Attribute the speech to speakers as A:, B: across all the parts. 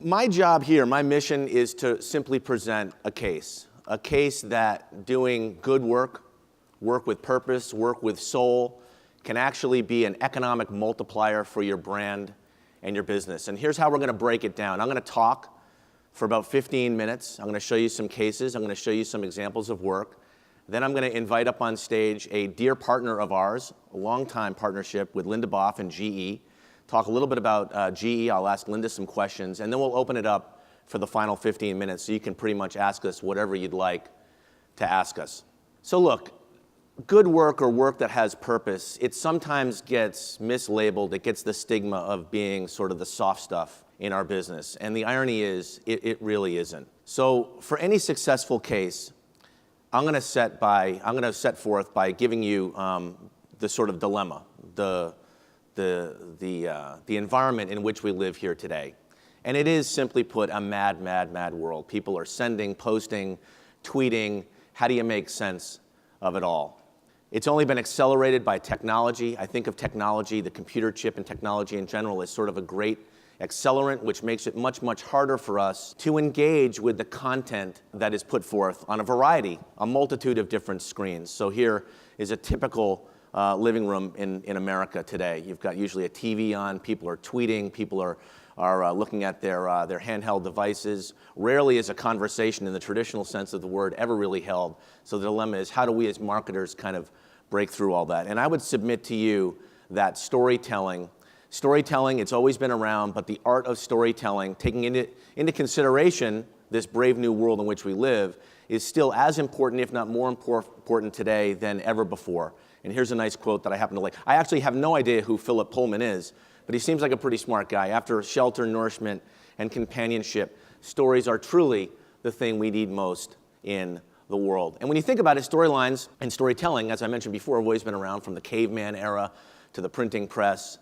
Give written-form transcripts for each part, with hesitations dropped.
A: My job here, my mission is to simply present a case that doing good work, work with purpose, work with soul, can actually be an economic multiplier for your brand and your business. And here's how we're going to break it down. I'm going to talk for about 15 minutes. I'm going to show you some cases. I'm going to show you some examples of work. Then I'm going to invite up on stage a dear partner of ours, a longtime partnership with Linda Boff and GE. Talk a little bit about GE. I'll ask Linda some questions, and then we'll open it up for the final 15 minutes so you can pretty much ask us whatever you'd like to ask us. So look, good work or work that has purpose, it sometimes gets mislabeled. It gets the stigma of being sort of the soft stuff in our business. And the irony is, it really isn't. So for any successful case, I'm going to set forth by giving you the sort of dilemma, the environment in which we live here today. And it is, simply put, a mad, mad, mad world. People are sending, posting, tweeting. How do you make sense of it all? It's only been accelerated by technology. I think of technology, the computer chip and technology in general, as sort of a great accelerant, which makes it much, much harder for us to engage with the content that is put forth on a multitude of different screens. So here is a typical living room in America today. You've got usually a TV on, people are tweeting, people are looking at their handheld devices. Rarely is a conversation in the traditional sense of the word ever really held. So the dilemma is, how do we as marketers kind of break through all that? And I would submit to you that storytelling, it's always been around, but the art of storytelling, taking into consideration this brave new world in which we live, is still as important, if not more important today than ever before. And here's a nice quote that I happen to like. I actually have no idea who Philip Pullman is, but he seems like a pretty smart guy. After shelter, nourishment, and companionship, stories are truly the thing we need most in the world. And when you think about it, storylines and storytelling, as I mentioned before, have always been around, from the caveman era to the printing press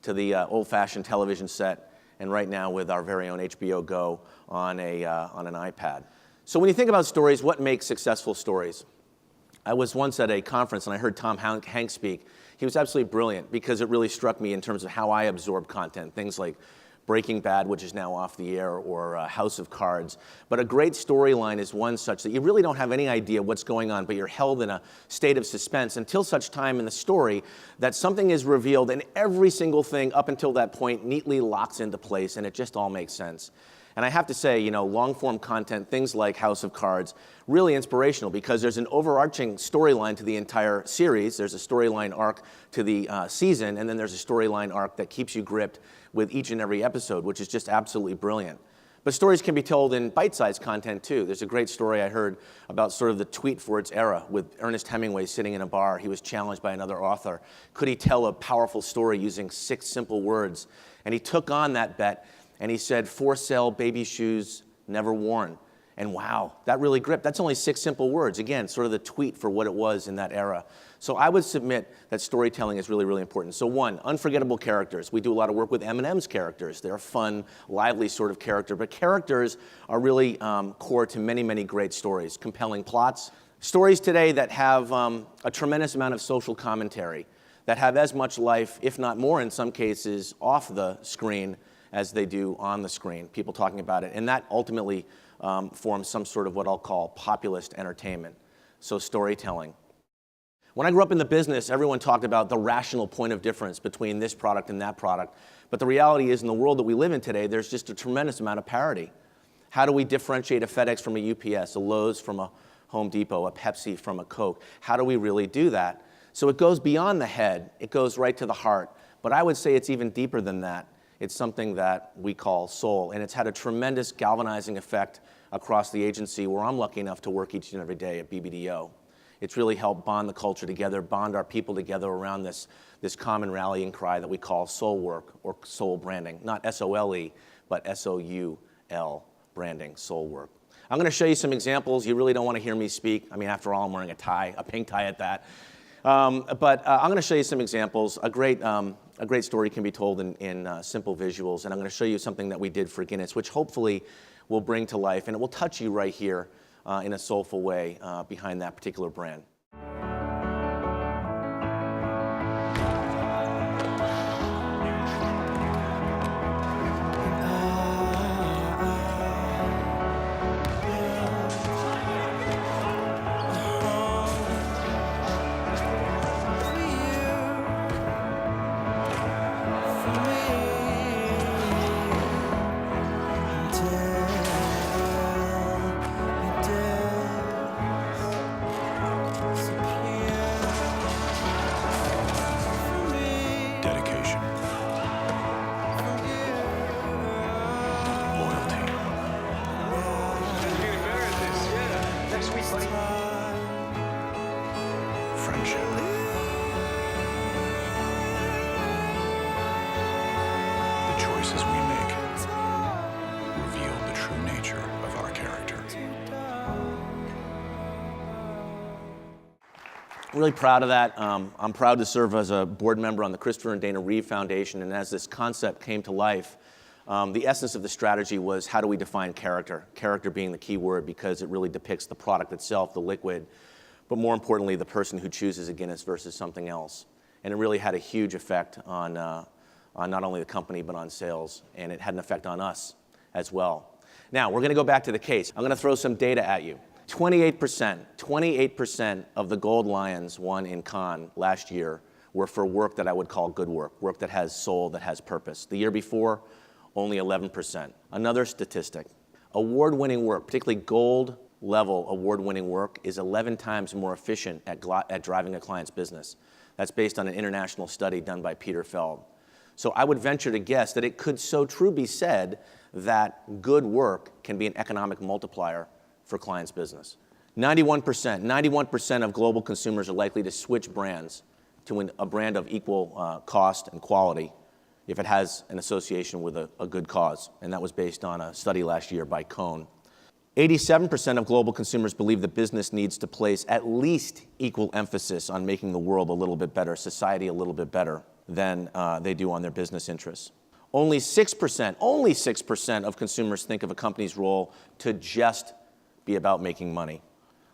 A: to the old-fashioned television set, and right now with our very own HBO Go on an iPad. So when you think about stories, what makes successful stories? I was once at a conference and I heard Tom Hanks speak. He was absolutely brilliant because it really struck me in terms of how I absorb content, things like Breaking Bad, which is now off the air, or House of Cards. But a great storyline is one such that you really don't have any idea what's going on, but you're held in a state of suspense until such time in the story that something is revealed, and every single thing up until that point neatly locks into place, and it just all makes sense. And I have to say, long-form content, things like House of Cards, really inspirational because there's an overarching storyline to the entire series. There's a storyline arc to the season, and then there's a storyline arc that keeps you gripped with each and every episode, which is just absolutely brilliant. But stories can be told in bite-sized content, too. There's a great story I heard about sort of the tweet for its era with Ernest Hemingway sitting in a bar. He was challenged by another author. Could he tell a powerful story using 6 simple words? And he took on that bet. And he said, "For sale, baby shoes never worn." And wow, that really gripped. That's only 6 simple words. Again, sort of the tweet for what it was in that era. So I would submit that storytelling is really, really important. So one, unforgettable characters. We do a lot of work with Eminem's characters. They're a fun, lively sort of character. But characters are really core to many, many great stories. Compelling plots. Stories today that have a tremendous amount of social commentary, that have as much life, if not more in some cases, off the screen as they do on the screen, people talking about it. And that ultimately forms some sort of what I'll call populist entertainment, so storytelling. When I grew up in the business, everyone talked about the rational point of difference between this product and that product. But the reality is, in the world that we live in today, there's just a tremendous amount of parity. How do we differentiate a FedEx from a UPS, a Lowe's from a Home Depot, a Pepsi from a Coke? How do we really do that? So it goes beyond the head, it goes right to the heart. But I would say it's even deeper than that. It's something that we call soul, and it's had a tremendous galvanizing effect across the agency where I'm lucky enough to work each and every day at BBDO. It's really helped bond the culture together, bond our people together around this common rallying cry that we call SoulWork, or soul branding. Not S-O-L-E, but S-O-U-L branding, SoulWork. I'm going to show you some examples. You really don't want to hear me speak. I mean, after all, I'm wearing a tie, a pink tie at that. But I'm going to show you some examples. A great story can be told in simple visuals, and I'm going to show you something that we did for Guinness, which hopefully will bring to life, and it will touch you right here in a soulful way behind that particular brand. Really proud of that. I'm proud to serve as a board member on the Christopher and Dana Reeve Foundation, and as this concept came to life, the essence of the strategy was how do we define character? Character being the key word because it really depicts the product itself, the liquid, but more importantly, the person who chooses a Guinness versus something else. And it really had a huge effect on not only the company, but on sales, and it had an effect on us as well. Now, we're gonna go back to the case. I'm gonna throw some data at you. 28% of the Gold Lions won in Cannes last year were for work that I would call good work that has soul, that has purpose. The year before, only 11%. Another statistic, award-winning work, particularly gold-level award-winning work, is 11 times more efficient at driving a client's business. That's based on an international study done by Peter Feld. So I would venture to guess that it could so true be said that good work can be an economic multiplier for clients' business. 91% of global consumers are likely to switch brands to a brand of equal cost and quality if it has an association with a good cause, and that was based on a study last year by Cohn. 87% of global consumers believe that business needs to place at least equal emphasis on making the world a little bit better, society a little bit better than they do on their business interests. Only 6% of consumers think of a company's role to just be about making money.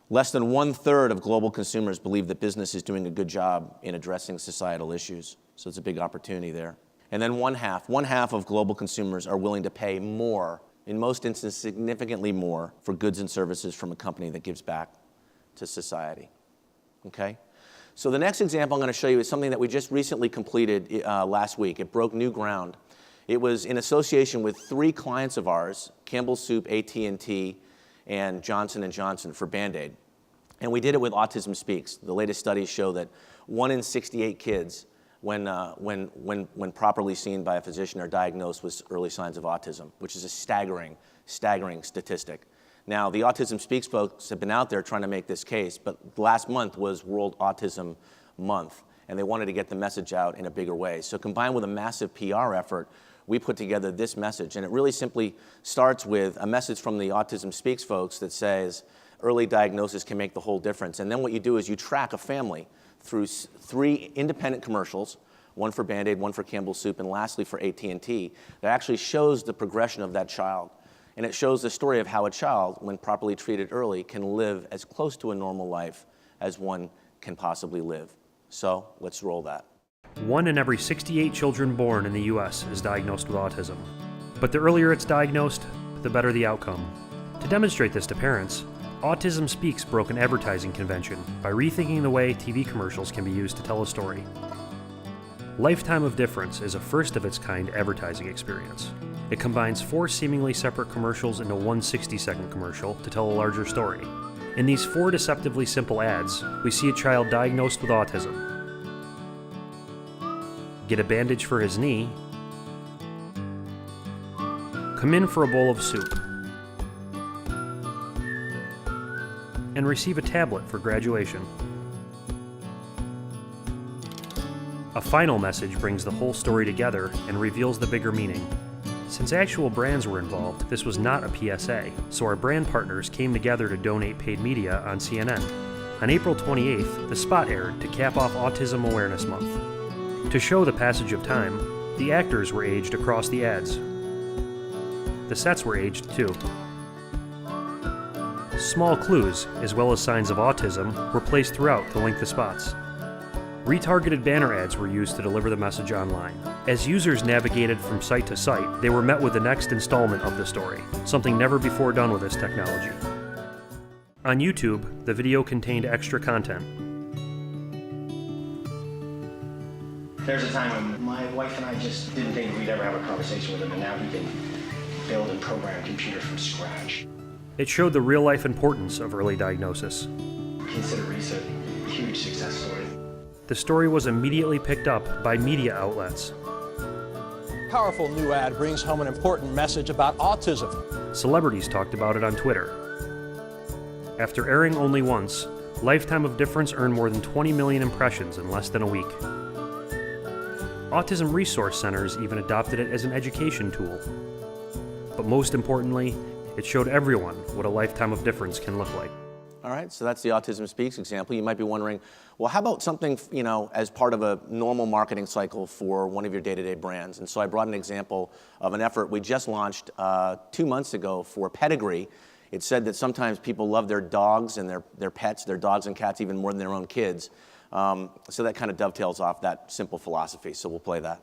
A: Less than 1/3 of global consumers believe that business is doing a good job in addressing societal issues. So it's a big opportunity there. And then one half of global consumers are willing to pay more, in most instances significantly more, for goods and services from a company that gives back to society. Okay? So the next example I'm going to show you is something that we just recently completed last week. It broke new ground. It was in association with 3 clients of ours, Campbell's Soup, AT&T, and Johnson & Johnson for Band-Aid. And we did it with Autism Speaks. The latest studies show that 1 in 68 kids, when properly seen by a physician, are diagnosed with early signs of autism, which is a staggering statistic. Now, the Autism Speaks folks have been out there trying to make this case, but last month was World Autism Month, and they wanted to get the message out in a bigger way. So combined with a massive PR effort, we put together this message, and it really simply starts with a message from the Autism Speaks folks that says early diagnosis can make the whole difference. And then what you do is you track a family through 3 independent commercials, one for Band-Aid, one for Campbell's Soup, and lastly for AT&T, that actually shows the progression of that child. And it shows the story of how a child, when properly treated early, can live as close to a normal life as one can possibly live. So let's roll that.
B: 1 in every 68 children born in the U.S. is diagnosed with autism. But the earlier it's diagnosed, the better the outcome. To demonstrate this to parents, Autism Speaks broke an advertising convention by rethinking the way TV commercials can be used to tell a story. Lifetime of Difference is a first-of-its-kind advertising experience. It combines 4 seemingly separate commercials into one 60-second commercial to tell a larger story. In these 4 deceptively simple ads, we see a child diagnosed with autism get a bandage for his knee, come in for a bowl of soup, and receive a tablet for graduation. A final message brings the whole story together and reveals the bigger meaning. Since actual brands were involved, this was not a PSA, so our brand partners came together to donate paid media on CNN. On April 28th, the spot aired to cap off Autism Awareness Month. To show the passage of time, the actors were aged across the ads. The sets were aged too. Small clues, as well as signs of autism, were placed throughout the length of spots. Retargeted banner ads were used to deliver the message online. As users navigated from site to site, they were met with the next installment of the story, something never before done with this technology. On YouTube, the video contained extra content.
C: There's a time when my wife and I just didn't think we'd ever have a conversation with him, and now he can build and program a computer from scratch.
B: It showed the real-life importance of early diagnosis.
C: Consider research a huge success story.
B: The story was immediately picked up by media outlets.
D: Powerful new ad brings home an important message about autism.
B: Celebrities talked about it on Twitter. After airing only once, Lifetime of Difference earned more than 20 million impressions in less than a week. Autism resource centers even adopted it as an education tool. But most importantly, it showed everyone what a lifetime of difference can look like.
A: All right, so that's the Autism Speaks example. You might be wondering, well, how about something, as part of a normal marketing cycle for one of your day-to-day brands? And so I brought an example of an effort we just launched 2 months ago for Pedigree. It said that sometimes people love their dogs and their pets, their dogs and cats, even more than their own kids. So that kind of dovetails off that simple philosophy. So we'll play that.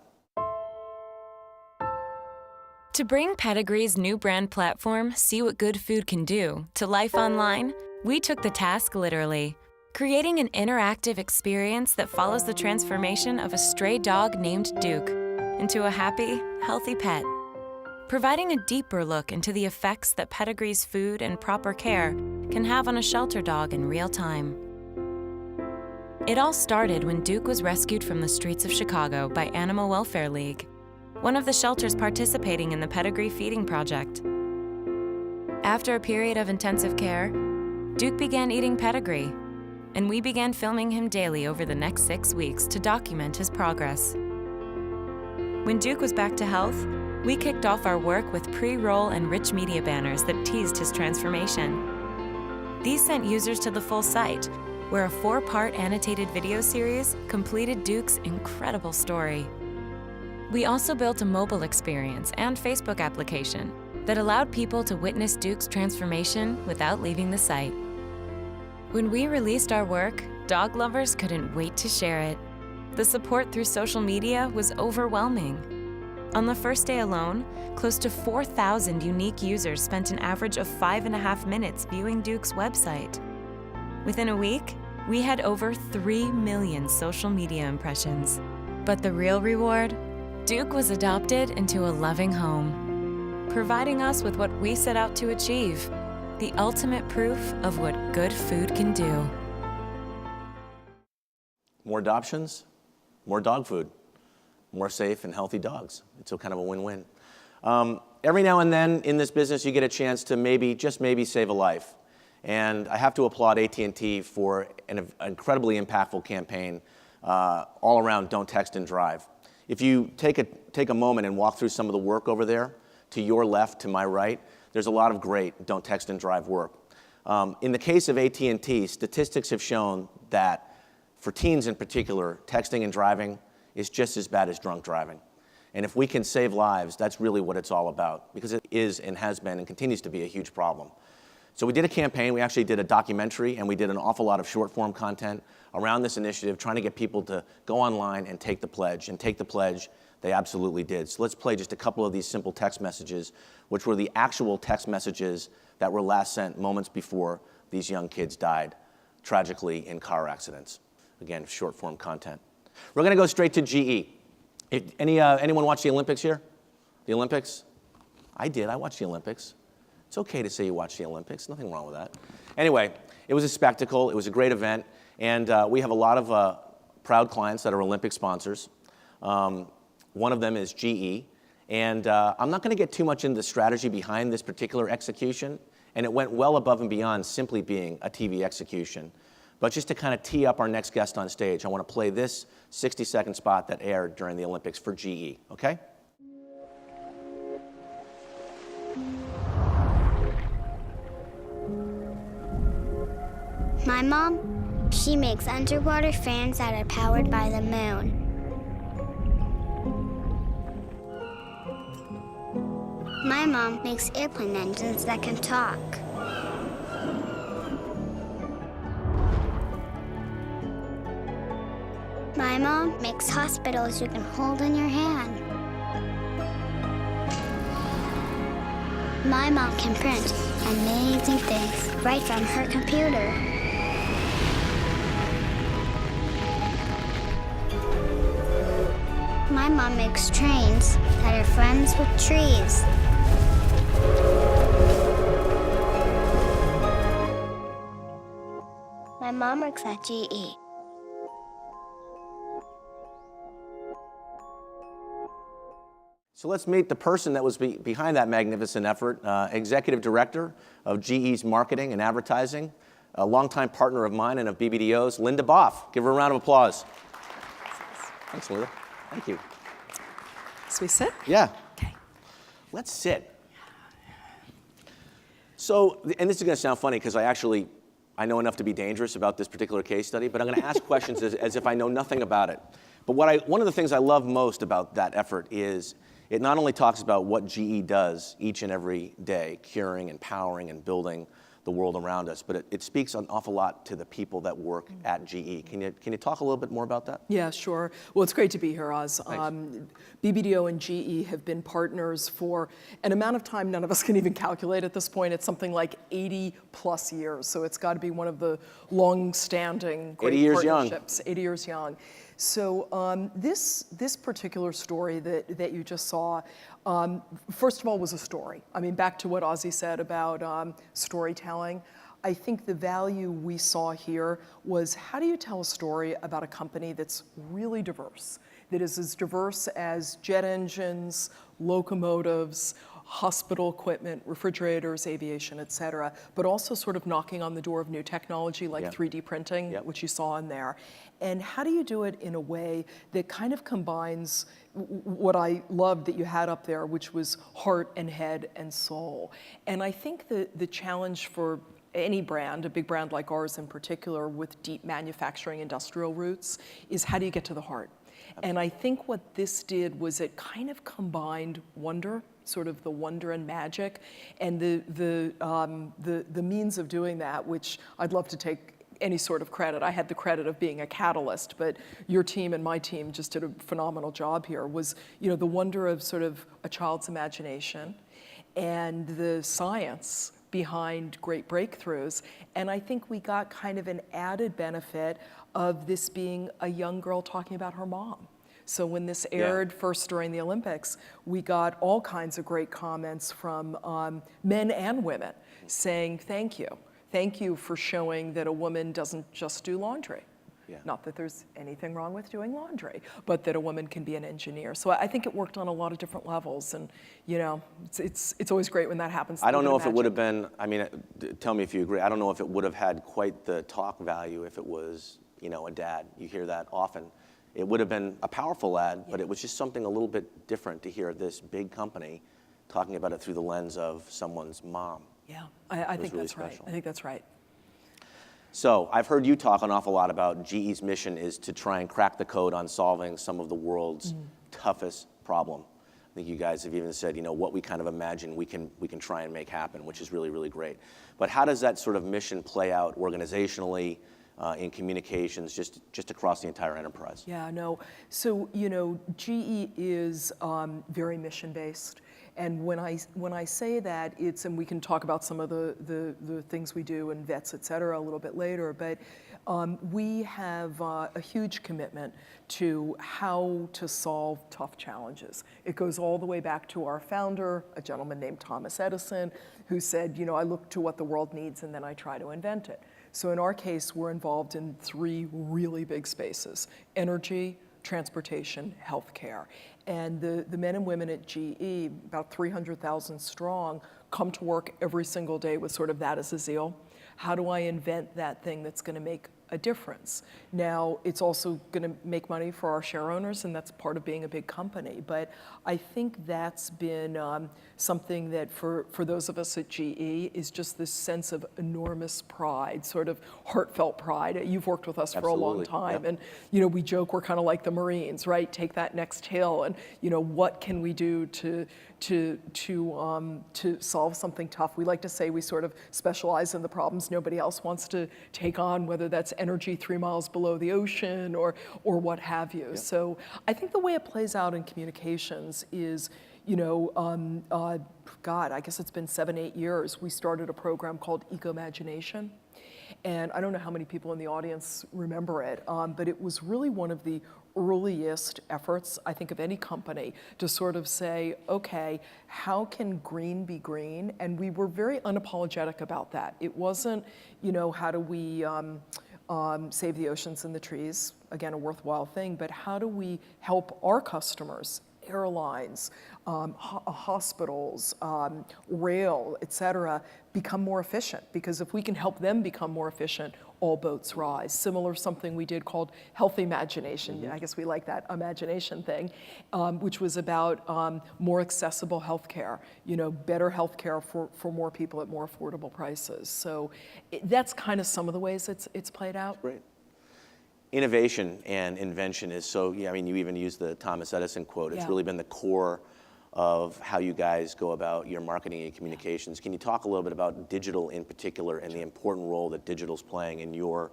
E: To bring Pedigree's new brand platform, See What Good Food Can Do, to life online, we took the task literally, creating an interactive experience that follows the transformation of a stray dog named Duke into a happy, healthy pet, providing a deeper look into the effects that Pedigree's food and proper care can have on a shelter dog in real time. It all started when Duke was rescued from the streets of Chicago by Animal Welfare League, one of the shelters participating in the Pedigree Feeding Project. After a period of intensive care, Duke began eating Pedigree, and we began filming him daily over the next 6 weeks to document his progress. When Duke was back to health, we kicked off our work with pre-roll and rich media banners that teased his transformation. These sent users to the full site, where a 4-part annotated video series completed Duke's incredible story. We also built a mobile experience and Facebook application that allowed people to witness Duke's transformation without leaving the site. When we released our work, dog lovers couldn't wait to share it. The support through social media was overwhelming. On the first day alone, close to 4,000 unique users spent an average of 5.5 minutes viewing Duke's website. Within a week, we had over 3 million social media impressions. But the real reward? Duke was adopted into a loving home, providing us with what we set out to achieve, the ultimate proof of what good food can do.
A: More adoptions, more dog food, more safe and healthy dogs. It's a kind of a win-win. Every now and then in this business, you get a chance to maybe, just maybe, save a life. And I have to applaud AT&T for an incredibly impactful campaign all around Don't Text and Drive. If you take a moment and walk through some of the work over there, to your left, to my right, there's a lot of great Don't Text and Drive work. In the case of AT&T, statistics have shown that for teens in particular, texting and driving is just as bad as drunk driving. And if we can save lives, that's really what it's all about, because it is and has been and continues to be a huge problem. So we did a campaign, we actually did a documentary, and we did an awful lot of short form content around this initiative, trying to get people to go online and take the pledge. And take the pledge, they absolutely did. So let's play just a couple of these simple text messages, which were the actual text messages that were last sent moments before these young kids died, tragically in car accidents. Again, short form content. We're gonna go straight to GE. Anyone watch the Olympics here? The Olympics? I did, I watched the Olympics. It's okay to say you watch the Olympics, nothing wrong with that. Anyway, it was a spectacle, it was a great event, and we have a lot of proud clients that are Olympic sponsors. One of them is GE, and I'm not gonna get too much into the strategy behind this particular execution, and it went well above and beyond simply being a TV execution. But just to kind of tee up our next guest on stage, I wanna play this 60-second spot that aired during the Olympics for GE, okay?
F: My mom, she makes underwater fans that are powered by the moon. My mom makes airplane engines that can talk. My mom makes hospitals you can hold in your hand. My mom can print amazing things right from her computer. My mom makes trains that are friends with trees. My mom works at GE.
A: So let's meet the person that was behind that magnificent effort, Executive Director of GE's Marketing and Advertising, a longtime partner of mine and of BBDO's, Linda Boff. Give her a round of applause. Thanks, Linda. Thank you.
G: So we sit?
A: Yeah.
G: Okay.
A: Let's sit. So, and this is going to sound funny because I actually I know enough to be dangerous about this particular case study, but I'm going to ask questions as if I know nothing about it. But one of the things I love most about that effort is it not only talks about what GE does each and every day, curing, empowering, and building the world around us, but it speaks an awful lot to the people that work at GE. Can you talk a little bit more about that?
G: Yeah, sure. Well, it's great to be here, Oz.
A: Thanks.
G: BBDO and GE have been partners for an amount of time none of us can even calculate at this point. It's something like 80 plus years. So it's got to be one of the long-standing great
A: 80 years
G: partnerships. 80 years young. So this particular story that you just saw, first of all, was a story. I mean, back to what Ozzy said about storytelling. I think the value we saw here was, how do you tell a story about a company that's really diverse, that is as diverse as jet engines, locomotives, hospital equipment, refrigerators, aviation, et cetera, but also sort of knocking on the door of new technology like 3D printing, which you saw in there. And how do you do it in a way that kind of combines what I loved that you had up there, which was heart and head and soul. And I think the challenge for any brand, a big brand like ours in particular, with deep manufacturing industrial roots, is how do you get to the heart? And I think what this did was it kind of combined wonder, sort of the wonder and magic, and the means of doing that, which I'd love to take any sort of credit. I had the credit of being a catalyst, but your team and my team just did a phenomenal job here, was, you know, the wonder of sort of a child's imagination and the science behind great breakthroughs. And I think we got kind of an added benefit of this being a young girl talking about her mom. So when this aired first during the Olympics, we got all kinds of great comments from men and women saying, thank you. Thank you for showing that a woman doesn't just do laundry. Yeah. Not that there's anything wrong with doing laundry, but that a woman can be an engineer. So I think it worked on a lot of different levels, and you know, it's always great when that happens.
A: I don't know if it would have been. I mean, tell me if you agree. I don't know if it would have had quite the talk value if it was, you know, a dad. You hear that often. It would have been a powerful ad, but it was just something a little bit different to hear this big company talking about it through the lens of someone's mom.
G: Yeah, I think
A: really
G: that's
A: special.
G: right. I think that's right.
A: So I've heard you talk an awful lot about GE's mission is to try and crack the code on solving some of the world's toughest problem. I think you guys have even said, you know, what we kind of imagine we can try and make happen, which is really, really great. But how does that sort of mission play out organizationally, in communications, just across the entire enterprise?
G: Yeah, no. So, you know, GE is very mission-based. And when I say that, it's, and we can talk about some of the things we do in vets, et cetera, a little bit later, but we have a huge commitment to how to solve tough challenges. It goes all the way back to our founder, a gentleman named Thomas Edison, who said, you know, I look to what the world needs and then I try to invent it. So in our case, we're involved in 3 really big spaces: energy, transportation, healthcare. And the men and women at GE, about 300,000 strong, come to work every single day with sort of that as a zeal. How do I invent that thing that's going to make a difference? Now, it's also going to make money for our share owners, and that's part of being a big company. But I think that's been something that for those of us at GE is just this sense of enormous pride, sort of heartfelt pride. You've worked with us for a long time, and you know, we joke we're kind of like the Marines, right? Take that next hill, and you know, what can we do to solve something tough? We like to say we sort of specialize in the problems nobody else wants to take on, whether that's energy 3 miles below the ocean or what have you. Yeah. So I think the way it plays out in communications is, you know, God, I guess it's been 7-8 years. We started a program called Eco-Imagination. And I don't know how many people in the audience remember it, but it was really one of the earliest efforts, I think, of any company to sort of say, okay, how can green be green? And we were very unapologetic about that. It wasn't, you know, how do we save the oceans and the trees? Again, a worthwhile thing, but how do we help our customers airlines, hospitals, rail, et cetera, become more efficient. Because if we can help them become more efficient, all boats rise. Similar something we did called Health Imagination. I guess we like that imagination thing, which was about more accessible healthcare, better healthcare for more people at more affordable prices. So that's kind of some of the ways it's played out.
A: Great. Innovation and invention is so, I mean, you even used the Thomas Edison quote. It's really been the core of how you guys go about your marketing and communications. Can you talk a little bit about digital in particular and the important role that digital's playing in your,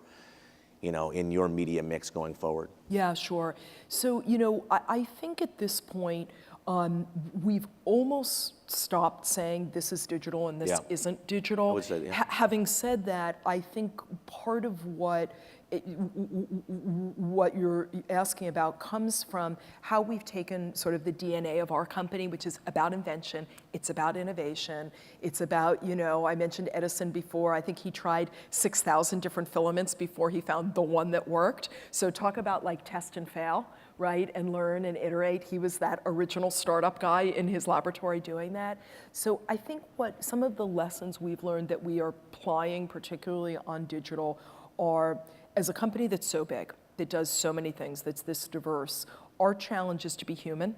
A: in your media mix going forward?
G: Yeah, sure. So, I think at this point, we've almost stopped saying this is digital and this isn't digital.
A: I would say,
G: Having said that, I think part of what you're asking about comes from how we've taken sort of the DNA of our company, which is about invention, it's about innovation, it's about, I mentioned Edison before, I think he tried 6,000 different filaments before he found the one that worked. So talk about like test and fail, right? And learn and iterate. He was that original startup guy in his laboratory doing that. So I think what some of the lessons we've learned that we are applying particularly on digital are, as a company that's so big, that does so many things, that's this diverse, our challenge is to be human,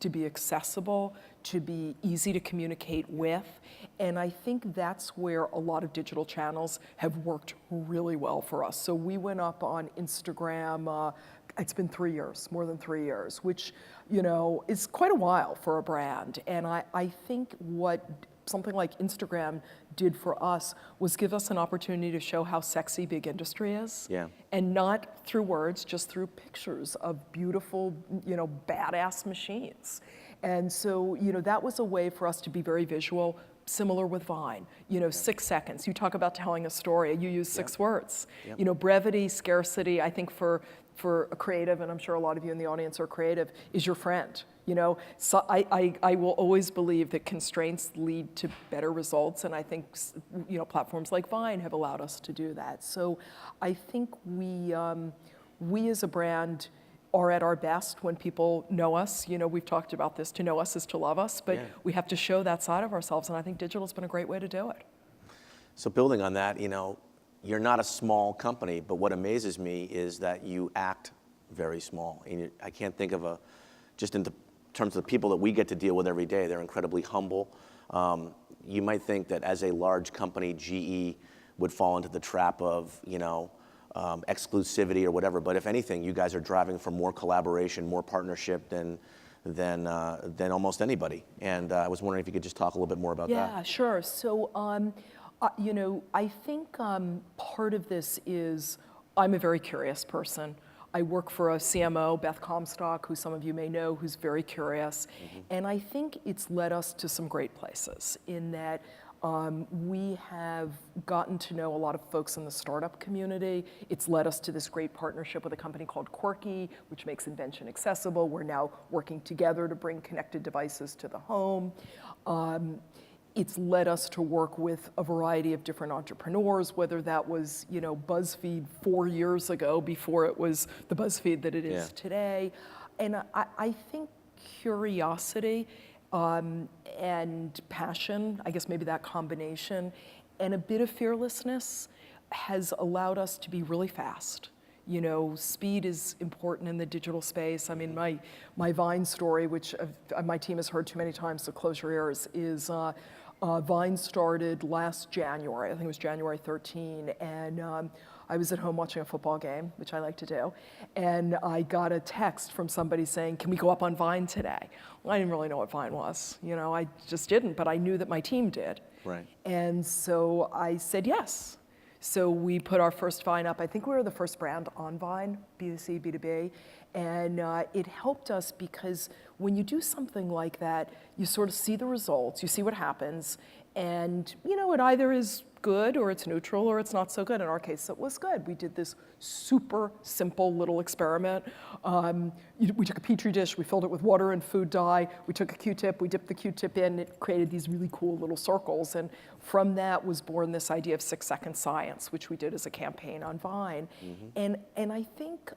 G: to be accessible, to be easy to communicate with. And I think that's where a lot of digital channels have worked really well for us. So we went up on Instagram, it's been 3 years, more than 3 years, which, is quite a while for a brand. And I think what something like Instagram did for us was give us an opportunity to show how sexy big industry is. And not through words, just through pictures of beautiful, badass machines. And so, that was a way for us to be very visual, similar with Vine. 6 seconds. You talk about telling a story, you use 6 words. Brevity, scarcity, I think for a creative, and I'm sure a lot of you in the audience are creative, is your friend. So I will always believe that constraints lead to better results, and I think platforms like Vine have allowed us to do that. So I think we as a brand are at our best when people know us. We've talked about this, to know us is to love us, but we have to show that side of ourselves, and I think digital's been a great way to do it.
A: So building on that, you're not a small company, but what amazes me is that you act very small. And I can't think of just in terms of the people that we get to deal with every day, they're incredibly humble. You might think that as a large company, GE would fall into the trap of, exclusivity or whatever, but if anything, you guys are driving for more collaboration, more partnership than almost anybody. And I was wondering if you could just talk a little bit more about that.
G: Yeah, sure. So, I think part of this is I'm a very curious person. I work for a CMO, Beth Comstock, who some of you may know, who's very curious. And I think it's led us to some great places in that we have gotten to know a lot of folks in the startup community. It's led us to this great partnership with a company called Quirky, which makes invention accessible. We're now working together to bring connected devices to the home. It's led us to work with a variety of different entrepreneurs, whether that was, BuzzFeed 4 years ago before it was the BuzzFeed that it is today. And I think curiosity and passion, I guess maybe that combination, and a bit of fearlessness has allowed us to be really fast. Speed is important in the digital space. I mean, my Vine story, which my team has heard too many times, so close your ears, is Vine started last January. I think it was January 13, and I was at home watching a football game, which I like to do, and I got a text from somebody saying, "Can we go up on Vine today?" Well, I didn't really know what Vine was. I just didn't, but I knew that my team did.
A: Right.
G: And so I said yes. So we put our first Vine up. I think we were the first brand on Vine, B2C, B2B. And it helped us because when you do something like that, you sort of see the results, you see what happens, and it either is good or it's neutral or it's not so good. In our case, it was good. We did this super simple little experiment. We took a Petri dish, we filled it with water and food dye, we took a Q-tip, we dipped the Q-tip in, it created these really cool little circles, and from that was born this idea of 6-second science, which we did as a campaign on Vine. And I think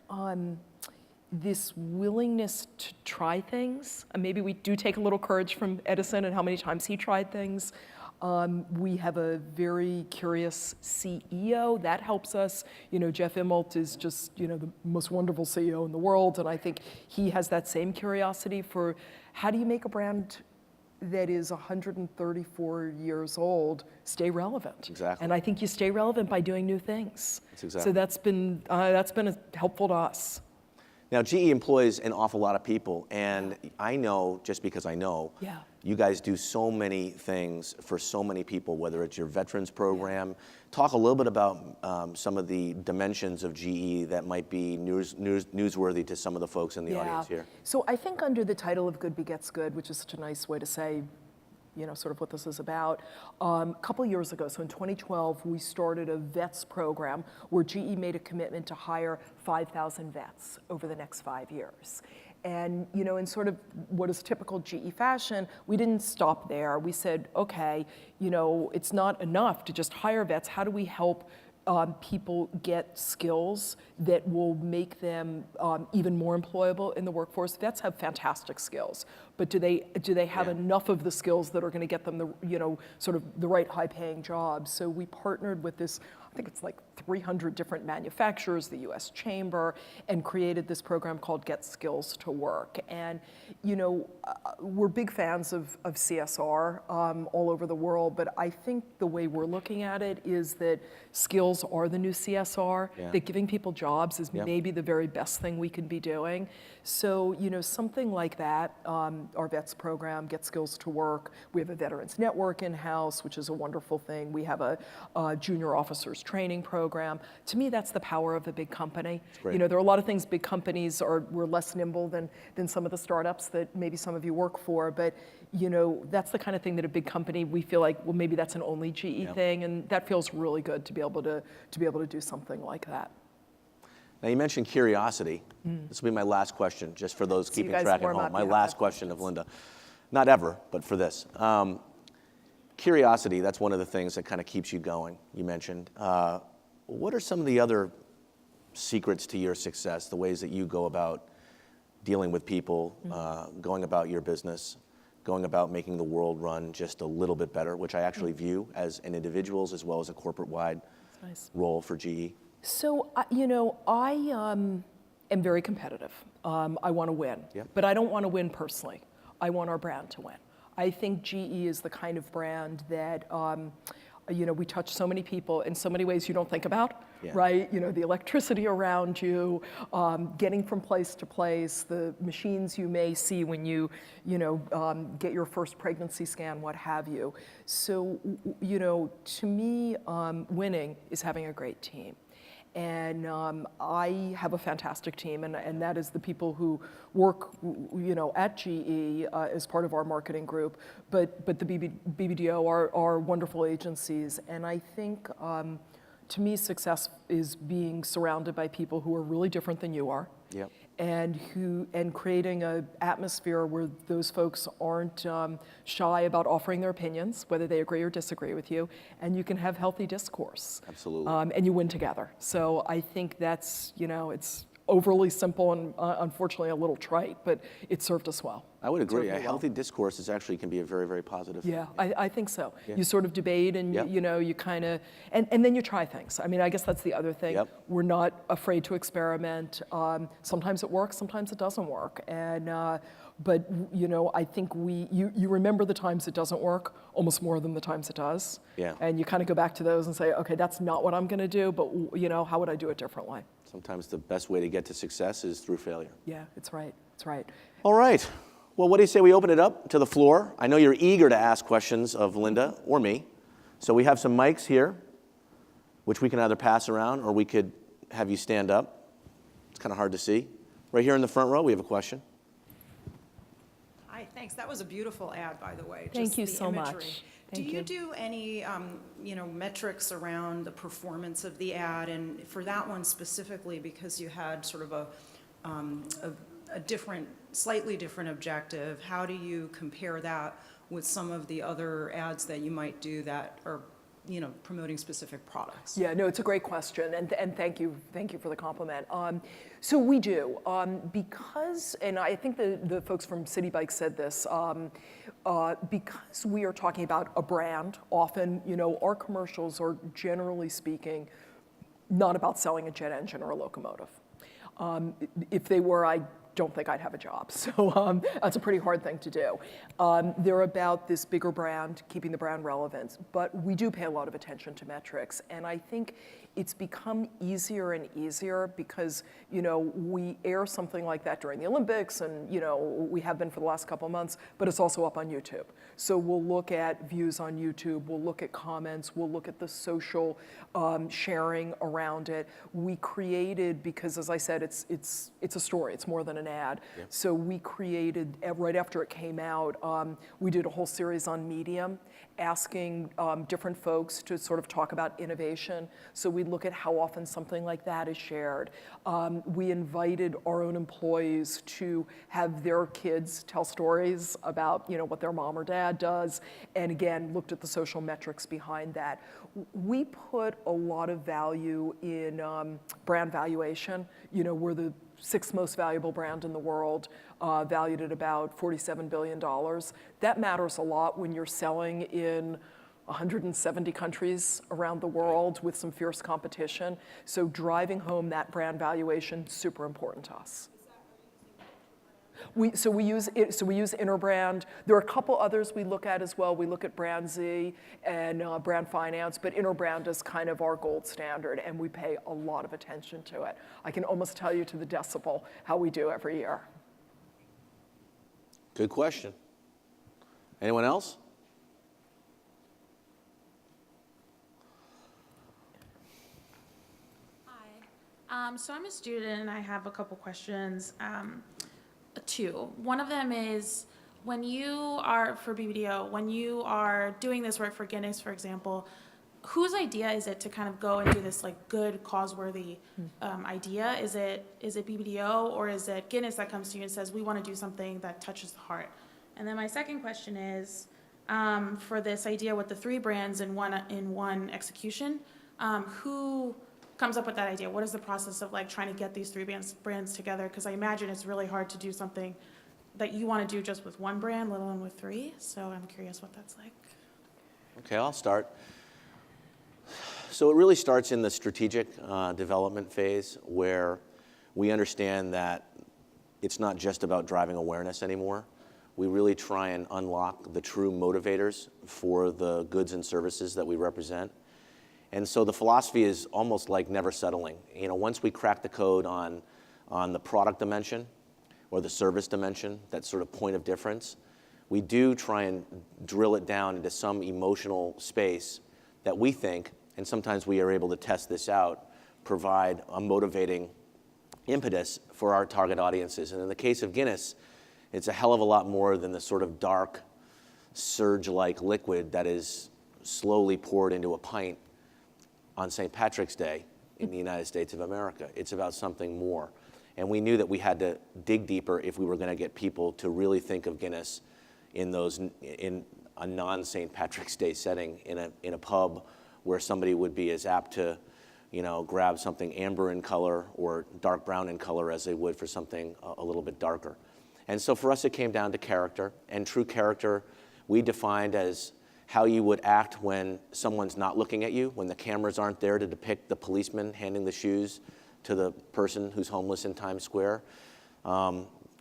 G: this willingness to try things. And maybe we do take a little courage from Edison and how many times he tried things. We have a very curious CEO. That helps us. You know, Jeff Immelt is just, you know, the most wonderful CEO in the world. And I think he has that same curiosity for how do you make a brand that is 134 years old stay relevant?
A: Exactly.
G: And I think you stay relevant by doing new things.
A: That's exactly.
G: So that's been helpful to us.
A: Now, GE employs an awful lot of people, and I know, just because I know,
G: Yeah.
A: you guys do so many things for so many people, whether it's your veterans program. Talk a little bit about some of the dimensions of GE that might be newsworthy to some of the folks in the audience here.
G: So I think under the title of Good Begets Good, which is such a nice way to say, you know, sort of what this is about. A couple years ago, so in 2012, we started a vets program where GE made a commitment to hire 5,000 vets over the next 5 years. And, you know, in sort of what is typical GE fashion, we didn't stop there. We said, okay, you know, it's not enough to just hire vets. How do we help people get skills that will make them even more employable in the workforce? Vets have fantastic skills, but do they have enough of the skills that are going to get them the, you know, sort of the right high-paying jobs? So we partnered with this, I think it's like 300 different manufacturers, the U.S. Chamber, and created this program called Get Skills to Work. And, you know, we're big fans of CSR all over the world, but I think the way we're looking at it is that skills are the new CSR, that giving people jobs is maybe the very best thing we can be doing. So, you know, something like that, our vets program, Get Skills to Work. We have a veterans network in-house, which is a wonderful thing. We have a junior officers training program. To me, that's the power of a big company. You know, there are a lot of things big companies we're less nimble than some of the startups that maybe some of you work for, but you know, that's the kind of thing that a big company, we feel like, well, maybe that's an only GE thing, and that feels really good to be able to do something like that.
A: Now, you mentioned curiosity. This will be my last question, just for those keeping track at home. My last question of Linda. Not ever, but for this. Curiosity, that's one of the things that kind of keeps you going, you mentioned. What are some of the other secrets to your success, the ways that you go about dealing with people, going about your business, going about making the world run just a little bit better, which I actually view as an individual's as well as a corporate-wide role for GE? So,
G: you know, I am very competitive. I want to win, but I don't want to win personally. I want our brand to win. I think GE is the kind of brand that, you know, we touch so many people in so many ways you don't think about, right? You know, the electricity around you, getting from place to place, the machines you may see when you know, get your first pregnancy scan, what have you. So, you know, to me, winning is having a great team. And I have a fantastic team, and that is the people who work, you know, at GE as part of our marketing group, but the BBDO are wonderful agencies. And I think, to me, success is being surrounded by people who are really different than you are. And creating an atmosphere where those folks aren't shy about offering their opinions, whether they agree or disagree with you, and you can have healthy discourse.
A: Absolutely.
G: And you win together. So I think that's, you know, it's overly simple and unfortunately a little trite, but it served us well.
A: I would agree. A healthy discourse can be a very, very positive.
G: Yeah, I think so. You sort of debate and, you know, you kind of, and then you try things. I mean, I guess that's the other thing. We're not afraid to experiment. Sometimes it works, sometimes it doesn't work. And, but, you know, I think you remember the times it doesn't work almost more than the times it does. And you kind of go back to those and say, okay, that's not what I'm going to do, but, you know, how would I do it differently?
A: Sometimes the best way to get to success is through failure.
G: Yeah, it's right. It's right.
A: All right. Well, what do you say we open it up to the floor? I know you're eager to ask questions of Linda or me. So we have some mics here, which we can either pass around or we could have you stand up. It's kind of hard to see. Right here in the front row, we have a question.
H: Hi, thanks. That was a beautiful ad, by the way.
G: Thank you so much.
H: Do you do any, you know, metrics around the performance of the ad? And for that one specifically, because you had sort of a different, slightly different objective, how do you compare that with some of the other ads that you might do that are promoting specific products?
G: Yeah, no, it's a great question, and thank you for the compliment. So we do, because, and I think the folks from City Bike said this, because we are talking about a brand, often, our commercials are, generally speaking, not about selling a jet engine or a locomotive. If they were, I don't think I'd have a job. So that's a pretty hard thing to do. They're about this bigger brand, keeping the brand relevant, but we do pay a lot of attention to metrics, and I think it's become easier and easier because, we air something like that during the Olympics, and, we have been for the last couple of months, but it's also up on YouTube. So we'll look at views on YouTube, we'll look at comments, we'll look at the social sharing around it. We created, because as I said, it's a story, it's more than an ad. Yeah. So we created, right after it came out, we did a whole series on Medium, asking different folks to sort of talk about innovation. So we look at how often something like that is shared. We invited our own employees to have their kids tell stories about, what their mom or dad does, and again, looked at the social metrics behind that. We put a lot of value in brand valuation. We're the 6th most valuable brand in the world, valued at about $47 billion. That matters a lot when you're selling in 170 countries around the world with some fierce competition. So driving home that brand valuation, super important to us. We use Interbrand. There are a couple others we look at as well. We look at Brand Z and Brand Finance, but Interbrand is kind of our gold standard, and we pay a lot of attention to it. I can almost tell you to the decibel how we do every year.
A: Good question. Anyone else?
I: Hi. So I'm a student, and I have a couple questions. Two. One of them is, when you are, for BBDO, when you are doing this work for Guinness, for example, whose idea is it to kind of go and do this good cause-worthy idea? Is it BBDO, or is it Guinness that comes to you and says, we want to do something that touches the heart? And then my second question is, for this idea with the 3 brands in one execution, who comes up with that idea? What is the process of trying to get these 3 brands together? Because I imagine it's really hard to do something that you want to do just with one brand, let alone with 3. So I'm curious what that's like.
A: Okay, I'll start. So it really starts in the strategic development phase, where we understand that it's not just about driving awareness anymore. We really try and unlock the true motivators for the goods and services that we represent. And so the philosophy is almost like never settling. Once we crack the code on the product dimension or the service dimension, that sort of point of difference, we do try and drill it down into some emotional space that we think, and sometimes we are able to test this out, provide a motivating impetus for our target audiences. And in the case of Guinness, it's a hell of a lot more than the sort of dark, surge-like liquid that is slowly poured into a pint on St. Patrick's Day in the United States of America. It's about something more. And we knew that we had to dig deeper if we were going to get people to really think of Guinness in a non-St. Patrick's Day setting, in a pub where somebody would be as apt to grab something amber in color or dark brown in color as they would for something a little bit darker. And so for us, it came down to character. And true character we defined as how you would act when someone's not looking at you, when the cameras aren't there to depict the policeman handing the shoes to the person who's homeless in Times Square.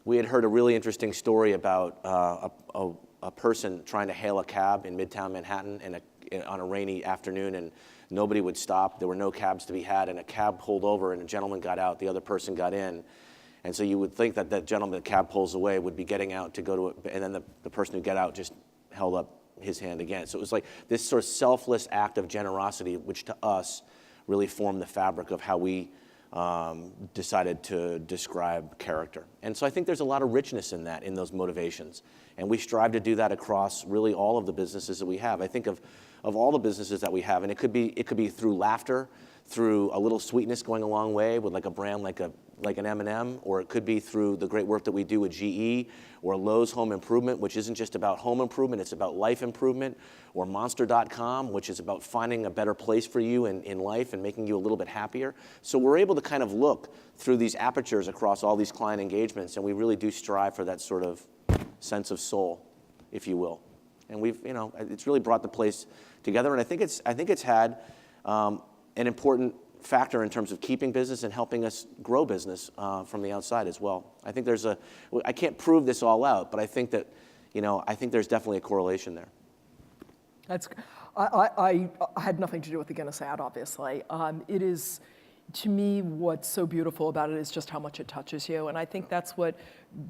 A: We had heard a really interesting story about a person trying to hail a cab in Midtown Manhattan on a rainy afternoon, and nobody would stop. There were no cabs to be had, and a cab pulled over, and a gentleman got out, the other person got in. And so you would think that that gentleman, the cab pulls away, would be getting out to go to it, and then the person who got out just held up his hand again. So it was like this sort of selfless act of generosity, which to us really formed the fabric of how we decided to describe character. And so I think there's a lot of richness in that, in those motivations. And we strive to do that across really all of the businesses that we have. I think of all the businesses that we have, and it could be through laughter, through a little sweetness going a long way with like a brand like like an M&M, or it could be through the great work that we do with GE, or Lowe's Home Improvement, which isn't just about home improvement, it's about life improvement, or Monster.com, which is about finding a better place for you in life and making you a little bit happier. So we're able to kind of look through these apertures across all these client engagements, and we really do strive for that sort of sense of soul, if you will. And we've, it's really brought the place together, and I think it's had an important factor in terms of keeping business and helping us grow business from the outside as well. I think I can't prove this all out, but I think that, I think there's definitely a correlation there.
G: I had nothing to do with the Guinness ad, obviously. It is, to me, what's so beautiful about it is just how much it touches you, and I think that's what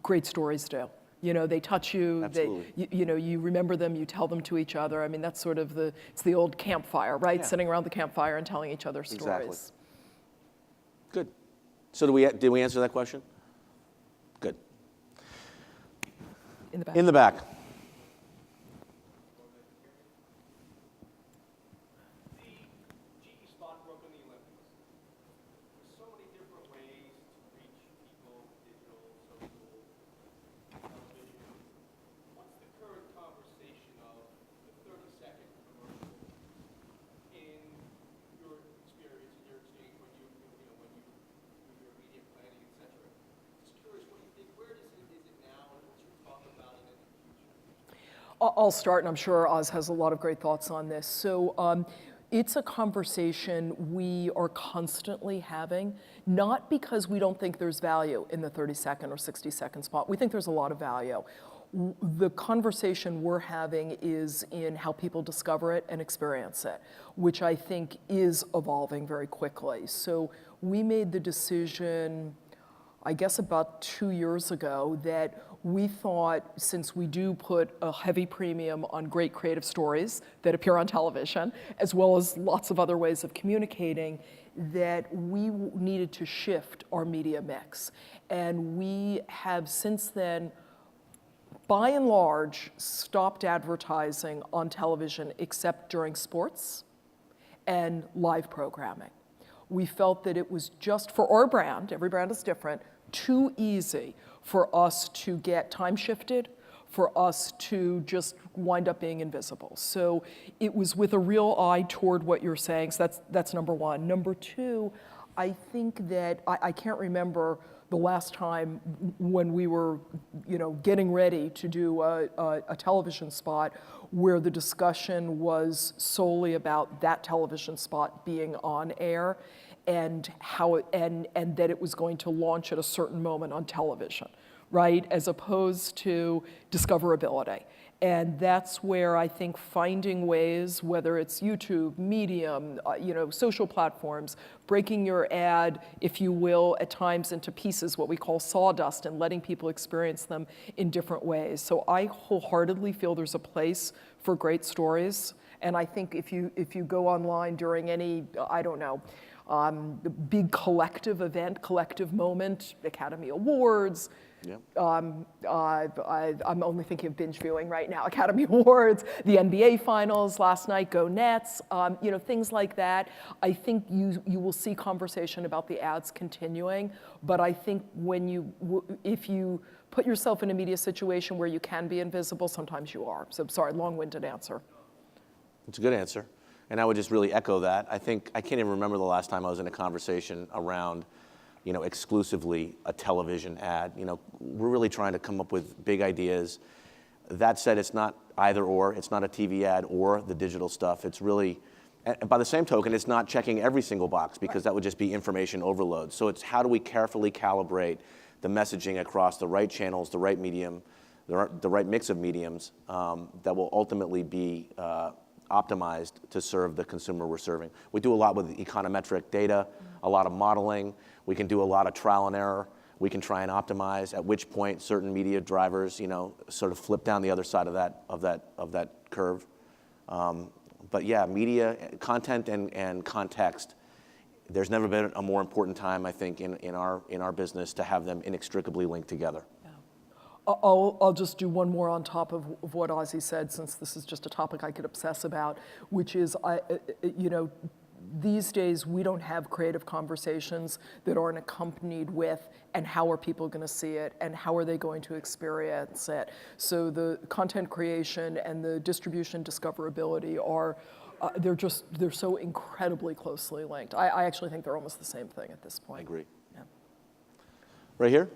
G: great stories do. They touch you.
A: Absolutely.
G: You remember them. You tell them to each other. I mean, that's sort of it's the old campfire, right?
A: Yeah.
G: Sitting around the campfire and telling each other stories.
A: Exactly. Good. So did we answer that question? Good.
G: In the back.
A: In the back.
G: I'll start, and I'm sure Oz has a lot of great thoughts on this. So it's a conversation we are constantly having, not because we don't think there's value in the 30-second or 60-second spot. We think there's a lot of value. The conversation we're having is in how people discover it and experience it, which I think is evolving very quickly. So we made the decision, I guess about 2 years ago, that we thought, since we do put a heavy premium on great creative stories that appear on television, as well as lots of other ways of communicating, that we needed to shift our media mix. And we have since then, by and large, stopped advertising on television except during sports and live programming. We felt that it was just, for our brand, every brand is different, too easy for us to get time shifted, for us to just wind up being invisible. So it was with a real eye toward what you're saying, so that's number one. Number two, I think that, I can't remember the last time when we were getting ready to do a television spot where the discussion was solely about that television spot being on air and how and that it was going to launch at a certain moment on television, right? As opposed to discoverability. And that's where I think finding ways, whether it's YouTube, Medium, social platforms, breaking your ad, if you will, at times into pieces, what we call sawdust, and letting people experience them in different ways. So I wholeheartedly feel there's a place for great stories. And I think if you go online during any, big collective event, collective moment, Academy Awards.
A: Yep.
G: I'm only thinking of binge viewing right now. Academy Awards, the NBA Finals last night, Go Nets, things like that. I think you will see conversation about the ads continuing, but I think if you put yourself in a media situation where you can be invisible, sometimes you are. So sorry, long-winded answer.
A: It's a good answer. And I would just really echo that. I can't even remember the last time I was in a conversation around, exclusively a television ad. We're really trying to come up with big ideas. That said, it's not either or. It's not a TV ad or the digital stuff. It's really, and by the same token, it's not checking every single box because that would just be information overload. So it's how do we carefully calibrate the messaging across the right channels, the right medium, the right mix of mediums that will ultimately be optimized to serve the consumer we're serving. We do a lot with econometric data, a lot of modeling. We can do a lot of trial and error. We can try and optimize at which point certain media drivers, sort of flip down the other side of that curve. But yeah, media, content and context, there's never been a more important time, I think, in our business to have them inextricably linked together.
G: I'll just do one more on top of what Ozzy said, since this is just a topic I could obsess about, which is, these days we don't have creative conversations that aren't accompanied with, and how are people going to see it, and how are they going to experience it. So the content creation and the distribution discoverability are, they're so incredibly closely linked. I actually think they're almost the same thing at this point.
A: I agree.
G: Yeah.
A: Right here?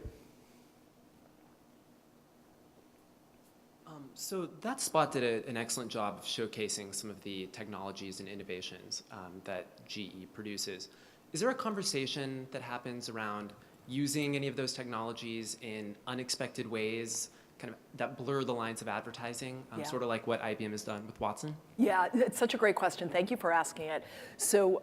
J: So that spot did an excellent job of showcasing some of the technologies and innovations that GE produces. Is there a conversation that happens around using any of those technologies in unexpected ways, kind of that blur the lines of advertising, sort of like what IBM has done with Watson?
G: Yeah, it's such a great question. Thank you for asking it. So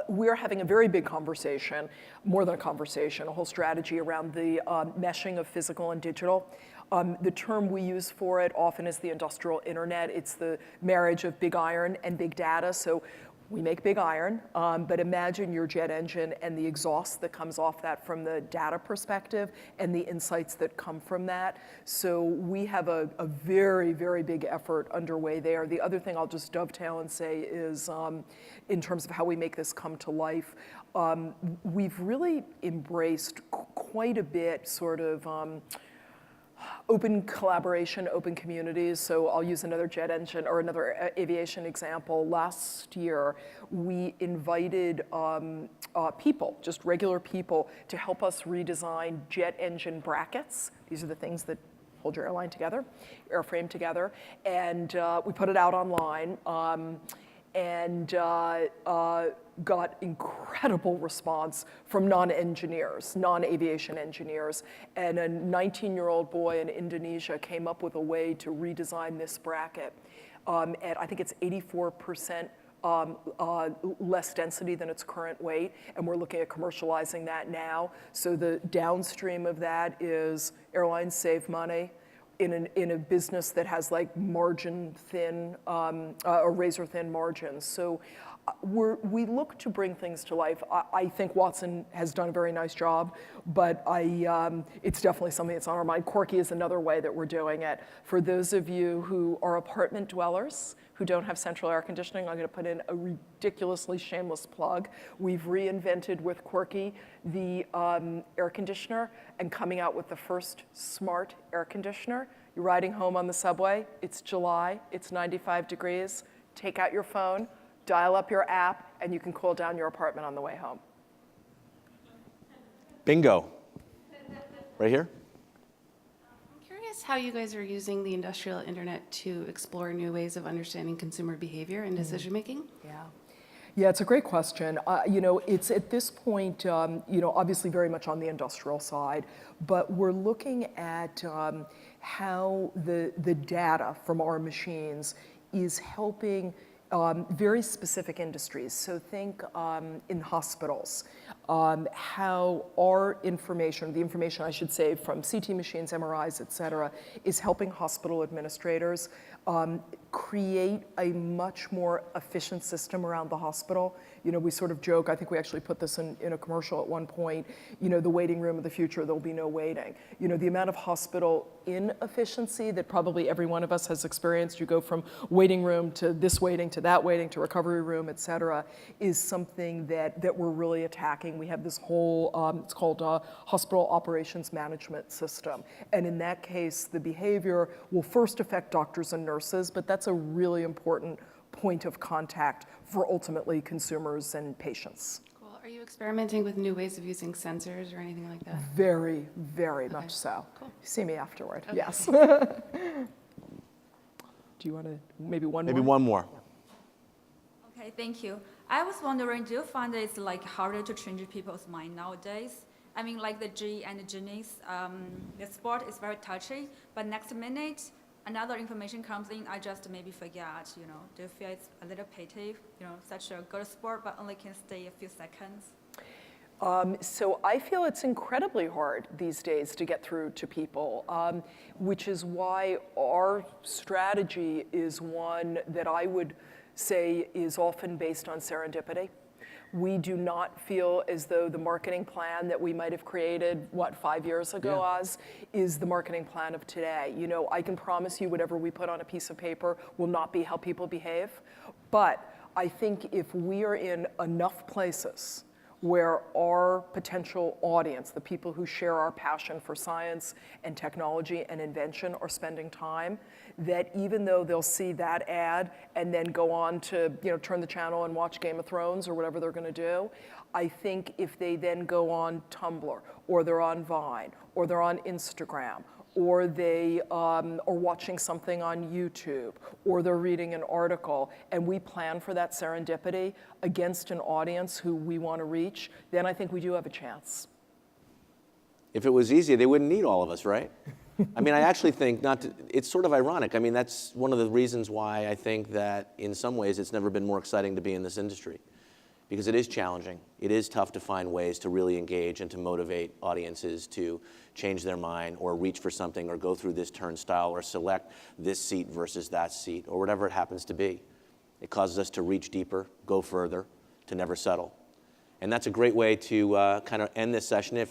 G: we're having a very big conversation, more than a conversation, a whole strategy around the meshing of physical and digital. The term we use for it often is the industrial internet. It's the marriage of big iron and big data. So we make big iron, but imagine your jet engine and the exhaust that comes off that from the data perspective and the insights that come from that. So we have a very, very big effort underway there. The other thing I'll just dovetail and say is in terms of how we make this come to life, we've really embraced quite a bit sort of open collaboration, open communities. So I'll use another jet engine or another aviation example. Last year, we invited people, just regular people, to help us redesign jet engine brackets. These are the things that hold your airline together, airframe together. And we put it out online. And got incredible response from non-engineers, non-aviation engineers. And a 19-year-old boy in Indonesia came up with a way to redesign this bracket. At I think it's 84% less density than its current weight, and we're looking at commercializing that now. So the downstream of that is airlines save money in a business that has like margin thin, or razor thin margins. So we look to bring things to life. I think Watson has done a very nice job, but it's definitely something that's on our mind. Quirky is another way that we're doing it. For those of you who are apartment dwellers who don't have central air conditioning, I'm going to put in a ridiculously shameless plug. We've reinvented with Quirky the air conditioner and coming out with the first smart air conditioner. You're riding home on the subway, it's July, it's 95 degrees, take out your phone, dial up your app, and you can cool down your apartment on the way home.
A: Bingo. Right here?
K: I'm curious how you guys are using the industrial internet to explore new ways of understanding consumer behavior and decision making.
G: Yeah, it's a great question. It's at this point, obviously very much on the industrial side, but we're looking at how the data from our machines is helping very specific industries. So think in hospitals, how our information, the information I should say from CT machines, MRIs, et cetera, is helping hospital administrators create a much more efficient system around the hospital. We sort of joke, I think we actually put this in a commercial at one point, the waiting room of the future, there'll be no waiting. The amount of hospital inefficiency that probably every one of us has experienced, you go from waiting room to this waiting to that waiting to recovery room, et cetera, is something that we're really attacking. We have this whole, it's called hospital operations management system. And in that case, the behavior will first affect doctors and nurses, but that's a really important point of contact for ultimately consumers and patients.
K: Cool. Are you experimenting with new ways of using sensors or anything like that?
G: Very, very much so.
K: Cool.
G: See me afterward.
K: Okay.
G: Yes. Do you want to, maybe one more?
A: Maybe one more.
L: Okay, thank you. I was wondering, do you find it's like harder to change people's mind nowadays? I mean, like the G and the Guinness, the sport is very touchy, but next minute, another information comes in, I just maybe forget, Do you feel it's a little pity, such a good sport, but only can stay a few seconds?
G: So I feel it's incredibly hard these days to get through to people, which is why our strategy is one that I would say is often based on serendipity. We do not feel as though the marketing plan that we might have created, 5 years ago, Oz, is the marketing plan of today. I can promise you whatever we put on a piece of paper will not be how people behave, but I think if we are in enough places where our potential audience, the people who share our passion for science and technology and invention, are spending time, that even though they'll see that ad and then go on to turn the channel and watch Game of Thrones or whatever they're going to do, I think if they then go on Tumblr, or they're on Vine, or they're on Instagram, or they are watching something on YouTube, or they're reading an article, and we plan for that serendipity against an audience who we want to reach, then I think we do have a chance.
A: If it was easy, they wouldn't need all of us, right? I mean, I actually think it's sort of ironic. I mean, that's one of the reasons why I think that in some ways it's never been more exciting to be in this industry. Because it is challenging. It is tough to find ways to really engage and to motivate audiences to change their mind or reach for something or go through this turnstile or select this seat versus that seat or whatever it happens to be. It causes us to reach deeper, go further, to never settle. And that's a great way to kind of end this session.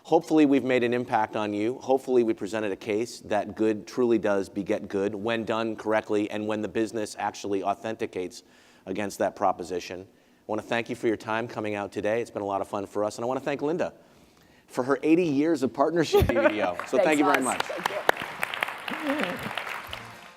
A: Hopefully we've made an impact on you. Hopefully we presented a case that good truly does beget good when done correctly and when the business actually authenticates against that proposition. I want to thank you for your time coming out today. It's been a lot of fun for us. And I want to thank Linda for her 80 years of partnership at BBDO. So thank you very much.
G: Thank you.